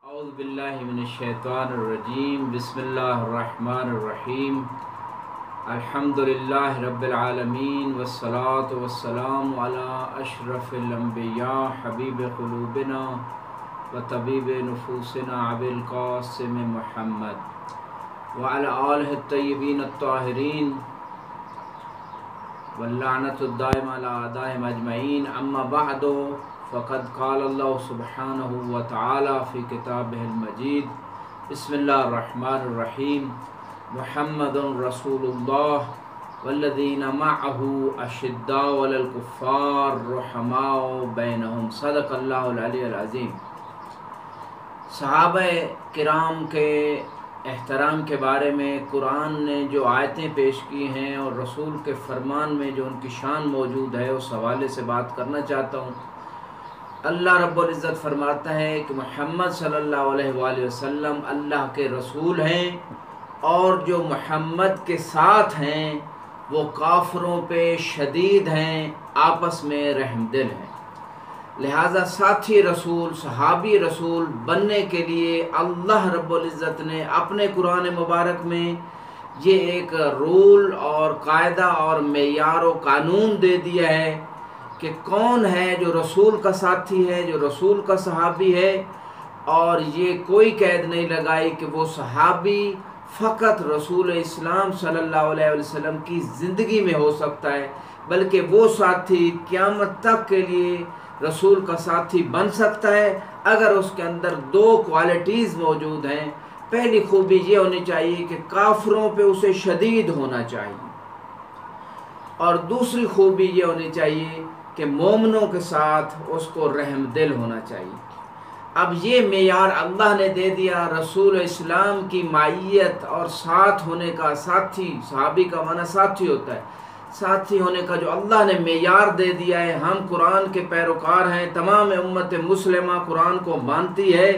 اعوذ باللہ من الشیطان الرجیم بسم اللہ الرحمن الرحیم الحمدللہ رب العالمین والصلاة والسلام علی اشرف الانبیاء حبیب قلوبنا وطبیب نفوسنا ابی القاسم محمد وعلی آلہ الطیبین الطاہرین واللعنۃ الدائمہ علی اعدائہم اجمعین اما بعد فقد قال اللہ سبحانہ وتعالی فی کتابہ المجید بسم اللہ الرحمن الرحیم محمد رسول اللہ والذین معہ اشداء علی الکفار رحماء بینہم صدق اللہ العلی العظیم۔ صحابہ کرام کے احترام کے بارے میں قرآن نے جو آیتیں پیش کی ہیں اور رسول کے فرمان میں جو ان کی شان موجود ہے اس حوالے سے بات کرنا چاہتا ہوں۔ اللہ رب العزت فرماتا ہے کہ محمد صلی اللہ علیہ وآلہ وسلم اللہ کے رسول ہیں اور جو محمد کے ساتھ ہیں وہ کافروں پہ شدید ہیں، آپس میں رحم دل ہیں۔ لہٰذا ساتھی رسول، صحابی رسول بننے کے لیے اللہ رب العزت نے اپنے قرآن مبارک میں یہ ایک رول اور قاعدہ اور معیار و قانون دے دیا ہے کہ کون ہے جو رسول کا ساتھی ہے، جو رسول کا صحابی ہے، اور یہ کوئی قید نہیں لگائی کہ وہ صحابی فقط رسول اسلام صلی اللہ علیہ وسلم کی زندگی میں ہو سکتا ہے، بلکہ وہ ساتھی قیامت تک کے لیے رسول کا ساتھی بن سکتا ہے اگر اس کے اندر دو کوالٹیز موجود ہیں۔ پہلی خوبی یہ ہونی چاہیے کہ کافروں پہ اسے شدید ہونا چاہیے، اور دوسری خوبی یہ ہونی چاہیے کہ مومنوں کے ساتھ اس کو رحم دل ہونا چاہیے۔ اب یہ معیار اللہ نے دے دیا رسول اسلام کی معیت اور ساتھ ہونے کا۔ ساتھی، صحابی کا معنی ساتھی ہوتا ہے، ساتھی ہونے کا جو اللہ نے معیار دے دیا ہے۔ ہم قرآن کے پیروکار ہیں، تمام امت مسلمہ قرآن کو مانتی ہے،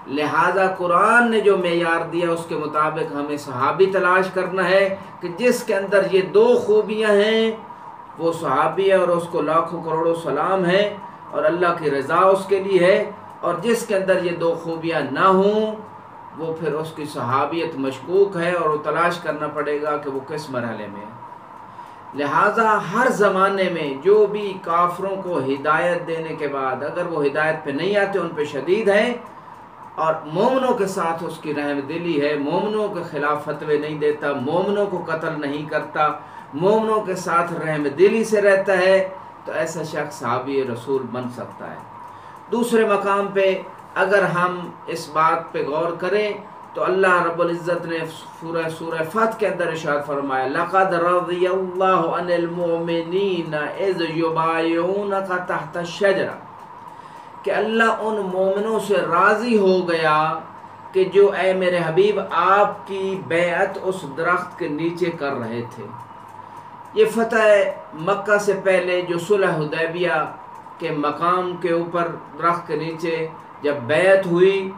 لہذا قرآن نے جو معیار دیا اس کے مطابق ہمیں صحابی تلاش کرنا ہے کہ جس کے اندر یہ دو خوبیاں ہیں وہ صحابی ہے اور اس کو لاکھوں کروڑوں سلام ہے اور اللہ کی رضا اس کے لیے ہے، اور جس کے اندر یہ دو خوبیاں نہ ہوں وہ پھر اس کی صحابیت مشکوک ہے اور وہ تلاش کرنا پڑے گا کہ وہ کس مرحلے میں ہے۔ لہٰذا ہر زمانے میں جو بھی کافروں کو ہدایت دینے کے بعد اگر وہ ہدایت پہ نہیں آتے ان پہ شدید ہیں، اور مومنوں کے ساتھ اس کی رحم دلی ہے، مومنوں کے خلاف فتوے نہیں دیتا، مومنوں کو قتل نہیں کرتا، مومنوں کے ساتھ رحم دلی سے رہتا ہے، تو ایسا شخص صحابی رسول بن سکتا ہے۔ دوسرے مقام پہ اگر ہم اس بات پہ غور کریں تو اللہ رب العزت نے سورہ فتح کے اندر ارشاد فرمایا لَقَدْ رَضِيَ اللَّهُ عَنِ الْمُؤْمِنِينَ إِذْ يُبَايِعُونَكَ تَحْتَ الشَّجَرَةِ کہ اللہ ان مومنوں سے راضی ہو گیا کہ جو اے میرے حبیب آپ کی بیعت اس درخت کے نیچے کر رہے تھے۔ یہ فتح مکہ سے پہلے جو صلح حدیبیہ کے مقام کے اوپر درخت کے نیچے جب بیعت ہوئی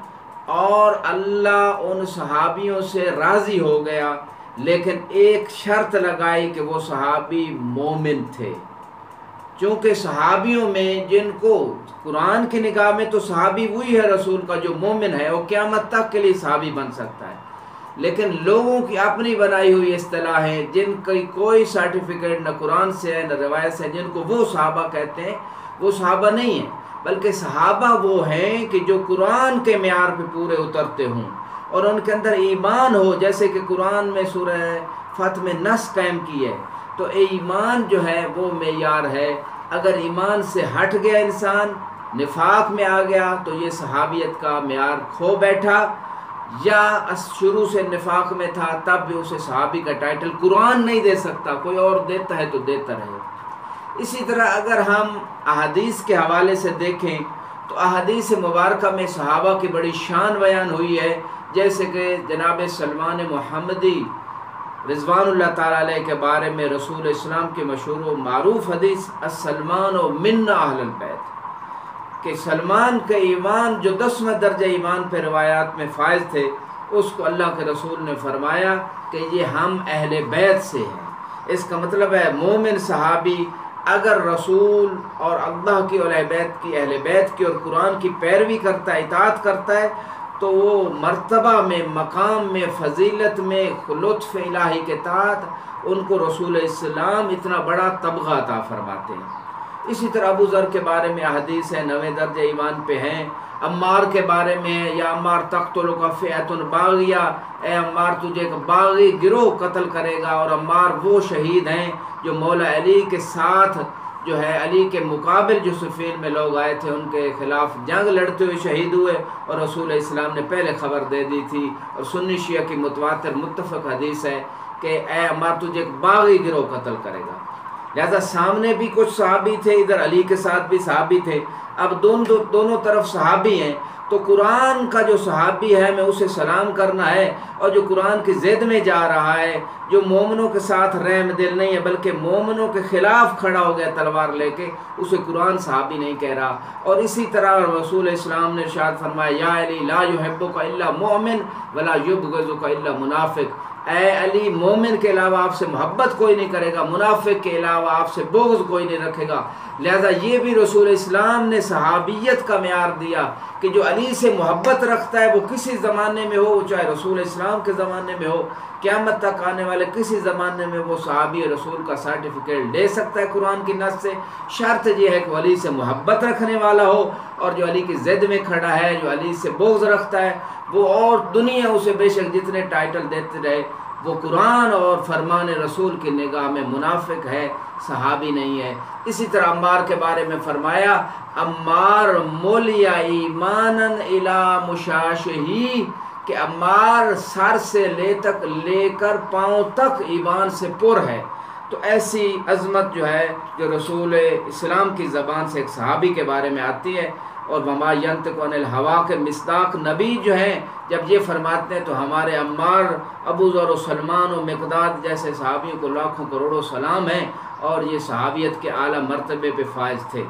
اور اللہ ان صحابیوں سے راضی ہو گیا، لیکن ایک شرط لگائی کہ وہ صحابی مومن تھے، چونکہ صحابیوں میں جن کو قرآن کی نگاہ میں تو صحابی وہی ہے رسول کا جو مومن ہے، وہ قیامت تک کے لیے صحابی بن سکتا ہے، لیکن لوگوں کی اپنی بنائی ہوئی اصطلاح ہے جن کی کوئی سرٹیفکیٹ نہ قرآن سے ہے نہ روایت سے، جن کو وہ صحابہ کہتے ہیں، وہ صحابہ نہیں ہیں، بلکہ صحابہ وہ ہیں کہ جو قرآن کے معیار پہ پورے اترتے ہوں اور ان کے اندر ایمان ہو، جیسے کہ قرآن میں سورہ فتح میں نص قائم کی ہے، تو ایمان جو ہے وہ معیار ہے۔ اگر ایمان سے ہٹ گیا انسان، نفاق میں آ گیا، تو یہ صحابیت کا معیار کھو بیٹھا، یا شروع سے نفاق میں تھا تب بھی اسے صحابی کا ٹائٹل قرآن نہیں دے سکتا، کوئی اور دیتا ہے تو دیتا رہے۔ اسی طرح اگر ہم احادیث کے حوالے سے دیکھیں تو احادیث مبارکہ میں صحابہ کی بڑی شان بیان ہوئی ہے، جیسے کہ جناب سلمان محمدی رضوان اللہ تعالیٰ علیہ کے بارے میں رسول اسلام کی مشہور و معروف حدیث السلمان و منا اہل البیت کہ سلمان کا ایمان جو 10واں درجہ ایمان پہ روایات میں فائز تھے، اس کو اللہ کے رسول نے فرمایا کہ یہ ہم اہل بیت سے ہیں۔ اس کا مطلب ہے مومن صحابی اگر رسول اور اللہ کی اہل بیت کی اور قرآن کی پیروی کرتا ہے، اطاعت کرتا ہے، تو وہ مرتبہ میں، مقام میں، فضیلت میں، لطف الہی کے تحت ان کو رسول اسلام اتنا بڑا طبقہ عطا فرماتے ہیں۔ اسی طرح ابو ذر کے بارے میں احادیث ہیں، 9 درجہ ایمان پہ ہیں۔ عمار کے بارے میں، یا عمار تقتلک فئۃ باغیہ، اے عمار تجھے ایک باغی گروہ قتل کرے گا، اور عمار وہ شہید ہیں جو مولا علی کے ساتھ جو ہے علی کے مقابل جو صفین میں لوگ آئے تھے ان کے خلاف جنگ لڑتے ہوئے شہید ہوئے، اور رسول اسلام نے پہلے خبر دے دی تھی، اور سنی شیعہ کی متواتر متفق حدیث ہے کہ اے عمار تجھے ایک باغی گروہ قتل کرے گا۔ لہذا سامنے بھی کچھ صحابی تھے، ادھر علی کے ساتھ بھی صحابی تھے، اب دونوں طرف صحابی ہیں، تو قرآن کا جو صحابی ہے ہمیں اسے سلام کرنا ہے، اور جو قرآن کی ضد میں جا رہا ہے، جو مومنوں کے ساتھ رحم دل نہیں ہے بلکہ مومنوں کے خلاف کھڑا ہو گیا تلوار لے کے، اسے قرآن صحابی نہیں کہہ رہا۔ اور اسی طرح رسول اسلام نے ارشاد فرمایا یا علی لا یحبک الا مؤمن ولا یبغضک الا منافق، اے علی مومن کے علاوہ آپ سے محبت کوئی نہیں کرے گا، منافق کے علاوہ آپ سے بغض کوئی نہیں رکھے گا۔ لہذا یہ بھی رسول اسلام نے صحابیت کا معیار دیا کہ جو علی سے محبت رکھتا ہے وہ کسی زمانے میں ہو، چاہے رسول اسلام کے زمانے میں ہو، قیامت تک آنے والے کسی زمانے میں وہ صحابی رسول کا سرٹیفکیٹ لے سکتا ہے قرآن کی نص سے۔ شرط یہ ہے کہ وہ علی سے محبت رکھنے والا ہو، اور جو علی کی ضد میں کھڑا ہے، جو علی سے بغض رکھتا ہے، وہ اور دنیا اسے بے شک جتنے ٹائٹل دیتے رہے، وہ قرآن اور فرمان رسول کی نگاہ میں منافق ہے، صحابی نہیں ہے۔ اسی طرح عمار کے بارے میں فرمایا عمار مولیا ایمانا الی مشاشہی، کہ عمار سر سے لے کر پاؤں تک ایمان سے پر ہے۔ تو ایسی عظمت جو ہے جو رسول اسلام کی زبان سے ایک صحابی کے بارے میں آتی ہے، اور وما ینطق عن الہوا کے مصداق نبی جو ہیں جب یہ فرماتے ہیں تو ہمارے عمار، ابو ذر و سلمان و مقداد جیسے صحابیوں کو لاکھوں کروڑوں سلام ہیں، اور یہ صحابیت کے اعلیٰ مرتبے پہ فائز تھے۔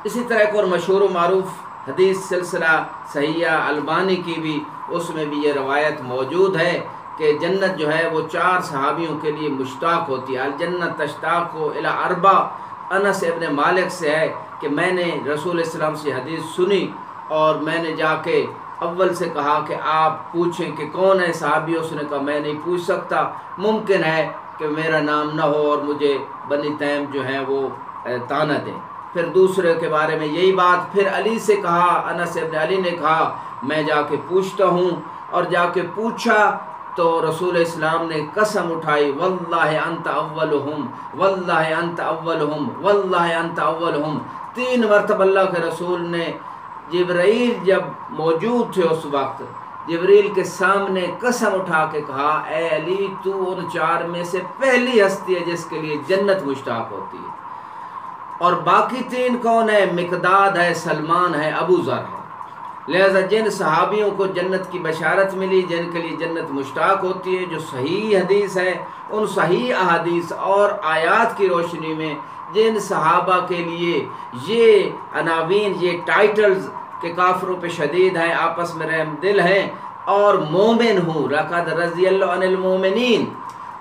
اسی طرح ایک اور مشہور و معروف حدیث سلسلہ صحیحہ البانی کی بھی، اس میں بھی یہ روایت موجود ہے کہ جنت جو ہے وہ 4 صحابیوں کے لیے مشتاق ہوتی ہے۔ الجنت تشتاق الی 4۔ انس ابن مالک سے ہے کہ میں نے رسول اسلام سے حدیث سنی، اور میں نے جا کے اول سے کہا کہ آپ پوچھیں کہ کون ہے صحابی، اس نے کہا میں نہیں پوچھ سکتا، ممکن ہے کہ میرا نام نہ ہو اور مجھے بنی تیم جو ہیں وہ طعنہ دیں۔ پھر دوسرے کے بارے میں یہی بات، پھر علی سے کہا، انس ابن علی نے کہا میں جا کے پوچھتا ہوں، اور جا کے پوچھا تو رسول اسلام نے قسم اٹھائی واللہ انت اولہم، واللہ انت اولہم، واللہ انت اولہم۔ 3 مرتبہ اللہ کے رسول نے، جبرائیل جب موجود تھے اس وقت، جبریل کے سامنے قسم اٹھا کے کہا اے علی تو ان 4 میں سے پہلی ہستی ہے جس کے لیے جنت مشتاق ہوتی ہے۔ اور باقی 3 کون ہے؟ مقداد ہے، سلمان ہے، ابو ذر ہے۔ لہذا جن صحابیوں کو جنت کی بشارت ملی، جن کے لیے جنت مشتاق ہوتی ہے، جو صحیح حدیث ہے، ان صحیح احادیث اور آیات کی روشنی میں جن صحابہ کے لیے یہ عناوین، یہ ٹائٹلز کہ کافروں پہ شدید ہیں، آپس میں رحم دل ہیں، اور مومن ہوں، لقد رضی اللہ عن المومنین،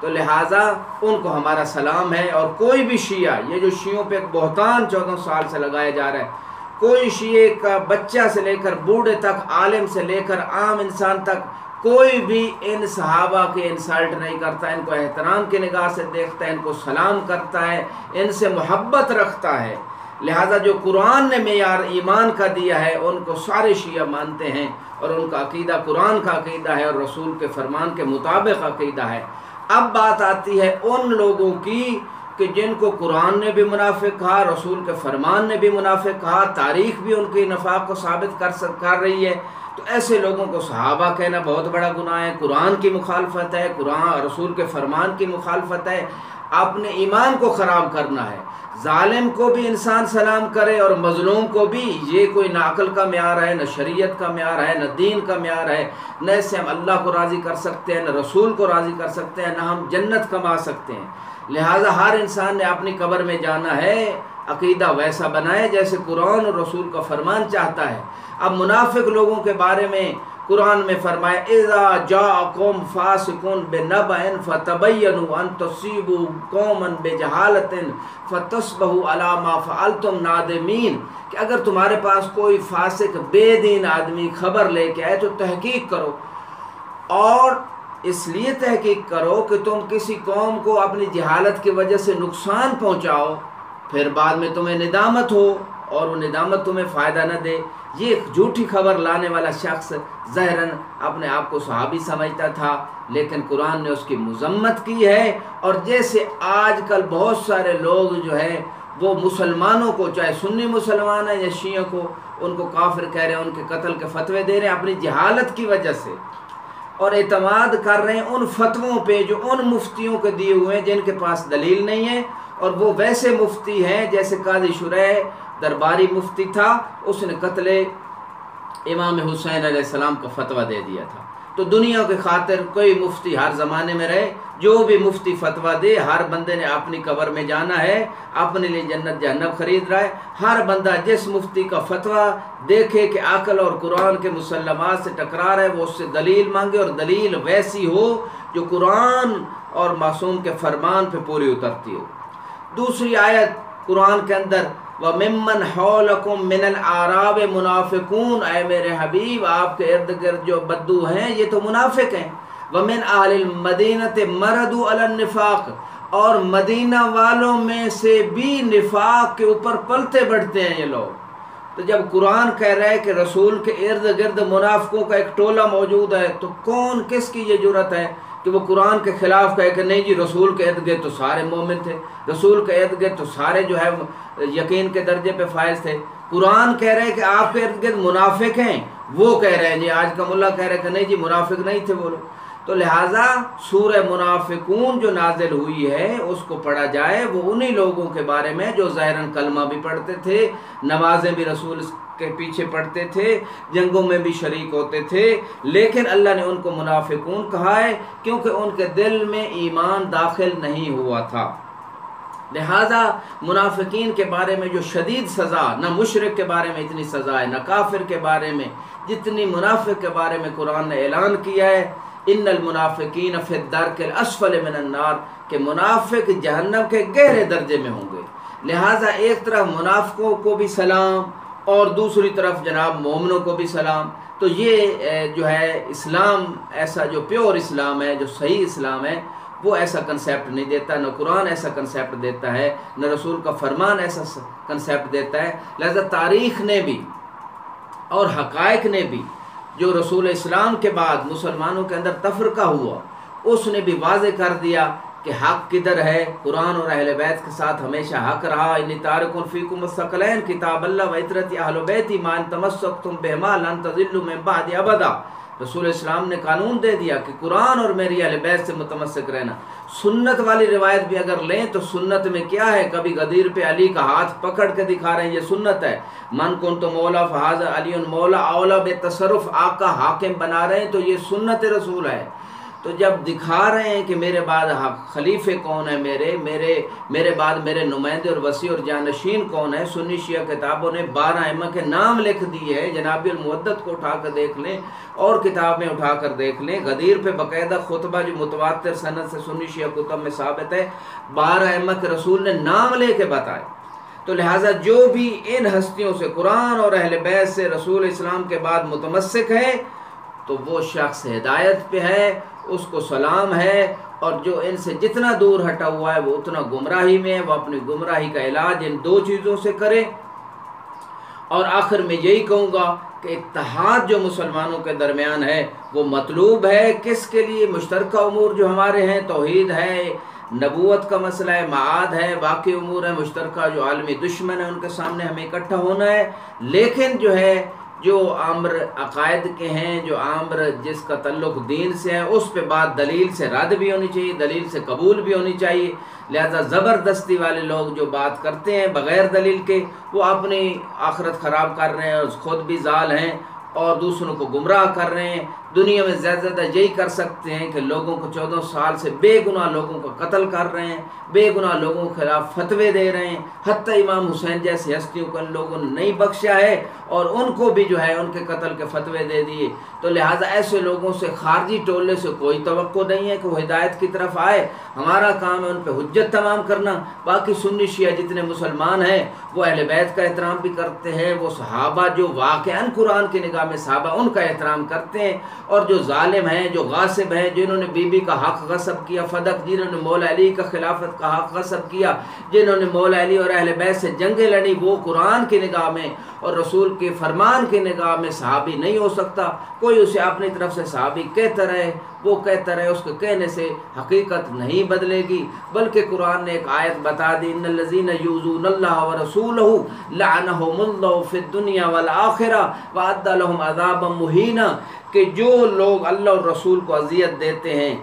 تو لہٰذا ان کو ہمارا سلام ہے۔ اور کوئی بھی شیعہ، یہ جو شیعوں پہ ایک بہتان 14 سال سے لگایا جا رہا ہے، کوئی شیعہ کا بچہ سے لے کر بوڑھے تک، عالم سے لے کر عام انسان تک، کوئی بھی ان صحابہ کے انسلٹ نہیں کرتا، ان کو احترام کی نگاہ سے دیکھتا ہے، ان کو سلام کرتا ہے، ان سے محبت رکھتا ہے۔ لہذا جو قرآن نے معیار ایمان کا دیا ہے ان کو سارے شیعہ مانتے ہیں، اور ان کا عقیدہ قرآن کا عقیدہ ہے اور رسول کے فرمان کے مطابق عقیدہ ہے۔ اب بات آتی ہے ان لوگوں کی کہ جن کو قرآن نے بھی منافق کہا، رسول کے فرمان نے بھی منافق کہا، تاریخ بھی ان کے نفاق کو ثابت کر رہی ہے، تو ایسے لوگوں کو صحابہ کہنا بہت بڑا گناہ ہے، قرآن کی مخالفت ہے، قرآن رسول کے فرمان کی مخالفت ہے، اپنے ایمان کو خراب کرنا ہے۔ ظالم کو بھی انسان سلام کرے اور مظلوم کو بھی، یہ کوئی نہ عقل کا معیار ہے، نہ شریعت کا معیار ہے، نہ دین کا معیار ہے، نہ اس سے ہم اللہ کو راضی کر سکتے ہیں، نہ رسول کو راضی کر سکتے ہیں، نہ ہم جنت کما سکتے ہیں۔ لہٰذا ہر انسان نے اپنی قبر میں جانا ہے، عقیدہ ویسا بنائے جیسے قرآن اور رسول کا فرمان چاہتا ہے۔ اب منافق لوگوں کے بارے میں قرآن میں فرمایا اذا جاءکم فاسقون بنبأ فتبینوا ان تصیبوا قوما بجہالۃ فتصبحوا علی ما فعلتم نادمین، کہ اگر تمہارے پاس کوئی فاسق بے دین آدمی خبر لے کے آئے تو تحقیق کرو، اور اس لیے تحقیق کرو کہ تم کسی قوم کو اپنی جہالت کی وجہ سے نقصان پہنچاؤ، پھر بعد میں تمہیں ندامت ہو اور وہ ندامت تمہیں فائدہ نہ دے۔ یہ ایک جھوٹی خبر لانے والا شخص ظاہراً اپنے آپ کو صحابی سمجھتا تھا، لیکن قرآن نے اس کی مذمت کی ہے۔ اور جیسے آج کل بہت سارے لوگ جو ہے وہ مسلمانوں کو، چاہے سنی مسلمان ہیں یا شیعہ کو، ان کو کافر کہہ رہے ہیں، ان کے قتل کے فتوے دے رہے ہیں اپنی جہالت کی وجہ سے، اور اعتماد کر رہے ہیں ان فتووں پہ جو ان مفتیوں کے دیے ہوئے ہیں جن کے پاس دلیل نہیں ہے، اور وہ ویسے مفتی ہیں جیسے قاضی شریح درباری مفتی تھا، اس نے قتل امام حسین علیہ السلام کا فتویٰ دے دیا تھا۔ تو دنیا کی خاطر کوئی مفتی ہر زمانے میں رہے، جو بھی مفتی فتویٰ دے، ہر بندے نے اپنی قبر میں جانا ہے، اپنے لیے جنت جہنم خرید رہا ہے۔ ہر بندہ جس مفتی کا فتویٰ دیکھے کہ عقل اور قرآن کے مسلمات سے ٹکرا رہا ہے، وہ اس سے دلیل مانگے، اور دلیل ویسی ہو جو قرآن اور معصوم کے فرمان پہ پوری اترتی ہو۔ دوسری آیت قرآن کے اندر وَمِمَّنْ حَوْلَكُمْ مِنَ الْأَعْرَابِ مُنَافِقُونَ، اے میرے حبیب آپ کے ارد گرد جو بدو ہیں یہ تو منافق ہیں۔ وَمِنْ أَهْلِ الْمَدِينَةِ مَرَدُوا عَلَى النِّفَاقِ، اور مدینہ والوں میں سے بھی نفاق کے اوپر پلتے بڑھتے ہیں یہ لوگ۔ تو جب قرآن کہہ رہا ہے کہ رسول کے ارد گرد منافقوں کا ایک ٹولہ موجود ہے، تو کون کس کی یہ جرت ہے کہ وہ قرآن کے خلاف کہے کہ نہیں جی رسول کے ارد گرد تو سارے مومن تھے، رسول کے ارد گرد تو سارے جو ہے یقین کے درجے پہ فائز تھے۔ قرآن کہہ رہے ہیں کہ آپ کے ارد گرد منافق ہیں، وہ کہہ رہے ہیں جی آج کا ملا کہہ رہے ہیں کہ نہیں جی منافق نہیں تھے وہ لوگ۔ تو لہٰذا سورہ منافقون جو نازل ہوئی ہے اس کو پڑھا جائے، وہ انہی لوگوں کے بارے میں جو ظاہراً کلمہ بھی پڑھتے تھے، نمازیں بھی رسول کے پیچھے پڑھتے تھے، جنگوں میں بھی شریک ہوتے تھے، لیکن اللہ نے ان کو منافقون کہا ہے کیونکہ ان کے دل میں ایمان داخل نہیں ہوا تھا۔ لہذا منافقین کے بارے میں جو شدید سزا، نہ مشرک کے بارے میں اتنی سزا ہے، نہ کافر کے بارے میں جتنی منافق کے بارے میں قرآن نے اعلان کیا ہے، ان المنافقین فی الدرک الاسفل من النار، کہ منافق جہنم کے گہرے درجے میں ہوں گے۔ لہٰذا ایک طرف منافقوں کو بھی سلام اور دوسری طرف جناب مومنوں کو بھی سلام۔ تو یہ جو ہے اسلام ایسا جو پیور اسلام ہے، جو صحیح اسلام ہے، وہ ایسا کنسیپٹ نہیں دیتا، نہ قرآن ایسا کنسیپٹ دیتا ہے، نہ رسول کا فرمان ایسا کنسیپٹ دیتا ہے۔ لہذا تاریخ نے بھی اور حقائق نے بھی جو رسول اسلام کے بعد مسلمانوں کے اندر تفرقہ ہوا، اس نے بھی واضح کر دیا کہ حق کدھر ہے۔ قرآن اور اہل بیت کے ساتھ ہمیشہ حق رہا۔ انی تارک فیکم الثقلین کتاب اللہ و عترت اہل بیتی ما ان تمسکتم بہما لن تضلوا من بعد ابدا۔ رسول اسلام نے قانون دے دیا کہ قرآن اور میری اہل بیت سے متمسک رہنا۔ سنت والی روایت بھی اگر لیں تو سنت میں کیا ہے، کبھی غدیر پہ علی کا ہاتھ پکڑ کے دکھا رہے ہیں یہ سنت ہے، من کنت مولا فہذا علی مولا، اولا بے تصرف آقا حاکم بنا رہے ہیں تو یہ سنت رسول ہے۔ تو جب دکھا رہے ہیں کہ میرے بعد خلیفے کون ہیں، میرے بعد میرے نمائندے اور وسیع اور جانشین کون ہیں، سنی شیعہ کتابوں نے 12 ائمہ کے نام لکھ دیے ہیں۔ جناب المعدت کو اٹھا کر دیکھ لیں اور کتاب میں اٹھا کر دیکھ لیں، غدیر پہ باقاعدہ خطبہ جو متواتر سند سے سنی شیعہ کتب میں ثابت ہے، 12 ائمہ کے رسول نے نام لے کے بتائے۔ تو لہٰذا جو بھی ان ہستیوں سے، قرآن اور اہل بیت سے رسول اسلام کے بعد متمسک ہے تو وہ شخص ہدایت پہ ہے، اس کو سلام ہے، اور جو ان سے جتنا دور ہٹا ہوا ہے وہ اتنا گمراہی میں ہے۔ وہ اپنی گمراہی کا علاج ان 2 چیزوں سے کرے۔ اور آخر میں یہی کہوں گا کہ اتحاد جو مسلمانوں کے درمیان ہے وہ مطلوب ہے۔ کس کے لیے؟ مشترکہ امور جو ہمارے ہیں، توحید ہے، نبوت کا مسئلہ ہے، معاد ہے، باقی امور ہیں مشترکہ جو عالمی دشمن ہیں ان کے سامنے ہمیں اکٹھا ہونا ہے۔ لیکن جو ہے جو امر عقائد کے ہیں، جو امر جس کا تعلق دین سے ہے، اس پہ بات دلیل سے رد بھی ہونی چاہیے، دلیل سے قبول بھی ہونی چاہیے۔ لہذا زبردستی والے لوگ جو بات کرتے ہیں بغیر دلیل کے، وہ اپنی آخرت خراب کر رہے ہیں، خود بھی ضال ہیں اور دوسروں کو گمراہ کر رہے ہیں۔ دنیا میں زیادہ زیادہ یہی کر سکتے ہیں کہ لوگوں کو 14 سال سے بے گناہ لوگوں کو قتل کر رہے ہیں، بے گناہ لوگوں کے خلاف فتوے دے رہے ہیں، حتیٰ امام حسین جیسی ہستیوں کو ان لوگوں نے نہیں بخشا ہے اور ان کو بھی جو ہے ان کے قتل کے فتوے دے دیے۔ تو لہٰذا ایسے لوگوں سے خارجی ٹولے سے کوئی توقع نہیں ہے کہ وہ ہدایت کی طرف آئے۔ ہمارا کام ہے ان پہ حجت تمام کرنا۔ باقی سنی شیعہ جتنے مسلمان ہیں وہ اہل بیت کا احترام بھی کرتے ہیں، وہ صحابہ جو واقعاً قرآن کی نگاہ میں صحابہ ان کا احترام کرتے ہیں، اور جو ظالم ہیں، جو غاصب ہیں، جنہوں نے بی بی کا حق غصب کیا فدق، جنہوں نے مولا علی کا خلافت کا حق غصب کیا، جنہوں نے مولا علی اور اہل بیت سے جنگیں لڑی، وہ قرآن کی نگاہ میں اور رسول کے فرمان کی نگاہ میں صحابی نہیں ہو سکتا۔ کوئی اسے اپنی طرف سے صحابی کہتا رہے، وہ کہتا رہے، اس کے کہنے سے حقیقت نہیں بدلے گی، بلکہ قرآن نے ایک آیت بتا دی، ان الذین یؤذون اللہ ورسولہ لعنہم اللہ فی الدنیا والآخرہ واعد لہم عذابا مہینا، کہ جو لوگ اللہ اور رسول کو اذیت دیتے ہیں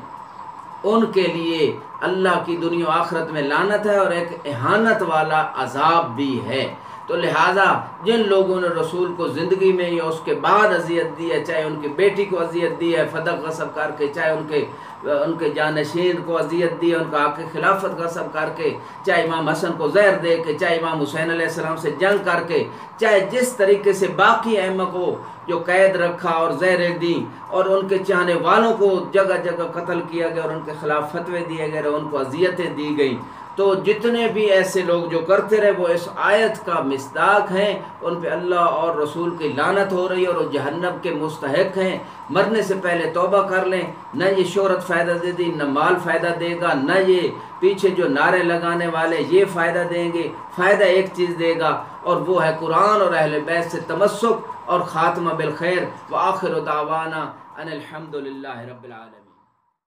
ان کے لیے اللہ کی دنیا و آخرت میں لعنت ہے اور ایک اہانت والا عذاب بھی ہے۔ تو لہٰذا جن لوگوں نے رسول کو زندگی میں یا اس کے بعد اذیت دی ہے، چاہے ان کی بیٹی کو اذیت دی ہے فدق غصب کر کے، چاہے ان کے جانشین کو اذیت دی ہے ان کا حق خلافت غصب کر کے، چاہے امام حسن کو زہر دے کے، چاہے امام حسین علیہ السلام سے جنگ کر کے، چاہے جس طریقے سے باقی ائمہ کو جو قید رکھا اور زہریں دیں اور ان کے چاہنے والوں کو جگہ جگہ قتل کیا گیا اور ان کے خلاف فتوے دیے گئے اور ان کو اذیتیں دی گئیں، تو جتنے بھی ایسے لوگ جو کرتے رہے وہ اس آیت کا مصداق ہیں، ان پہ اللہ اور رسول کی لعنت ہو رہی ہے اور وہ جہنم کے مستحق ہیں۔ مرنے سے پہلے توبہ کر لیں، نہ یہ شہرت فائدہ دے دی، نہ مال فائدہ دے گا، نہ یہ پیچھے جو نعرے لگانے والے یہ فائدہ دیں گے۔ فائدہ ایک چیز دے گا اور وہ ہے قرآن اور اہل بیت سے تمسک اور خاتمہ بالخیر۔ وآخر دعوانا ان الحمد للہ رب العالمین۔